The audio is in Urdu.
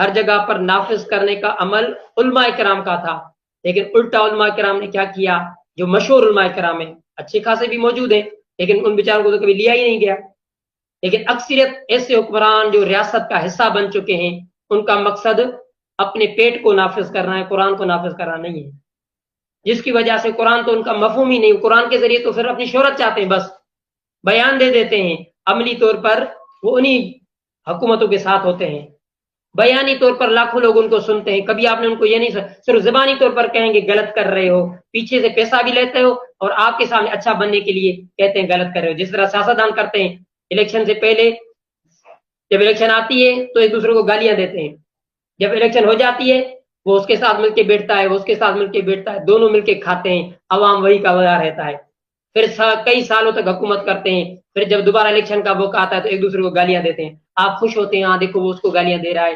ہر جگہ پر نافذ کرنے کا عمل علماء کرام کا تھا، لیکن الٹا علماء کرام نے کیا کیا؟ جو مشہور علماء کرام ہیں، اچھے خاصے بھی موجود ہیں، لیکن ان بیچاروں کو تو کبھی لیا ہی نہیں گیا۔ لیکن اکثریت ایسے حکمران جو ریاست کا حصہ بن چکے ہیں، ان کا مقصد اپنے پیٹ کو نافذ کرنا ہے، قرآن کو نافذ کرنا نہیں ہے، جس کی وجہ سے قرآن تو ان کا مفہوم ہی نہیں۔ قرآن کے ذریعے تو پھر اپنی شہرت چاہتے ہیں، بس بیان دے دیتے ہیں، عملی طور پر وہ انہی حکومتوں کے ساتھ ہوتے ہیں، بیانی طور پر لاکھوں لوگ ان کو سنتے ہیں۔ کبھی آپ نے ان کو یہ نہیں صرف زبانی طور پر کہیں گے غلط کر رہے ہو، پیچھے سے پیسہ بھی لیتے ہو اور آپ کے سامنے اچھا بننے کے لیے کہتے ہیں غلط کر رہے ہو، جس طرح سیاستدان کرتے ہیں۔ الیکشن سے پہلے جب الیکشن آتی ہے تو ایک دوسرے کو گالیاں دیتے ہیں، جب الیکشن ہو جاتی ہے وہ اس کے ساتھ مل کے بیٹھتا ہے، وہ اس کے ساتھ مل کے بیٹھتا ہے، دونوں مل کے کھاتے ہیں، عوام وہی کا وجہ رہتا ہے، پھر کئی سالوں تک حکومت کرتے ہیں، پھر جب دوبارہ الیکشن کا موقع آتا ہے تو ایک دوسرے کو گالیاں دیتے ہیں۔ آپ خوش ہوتے ہیں، ہاں دیکھو وہ اس کو گالیاں دے رہا ہے،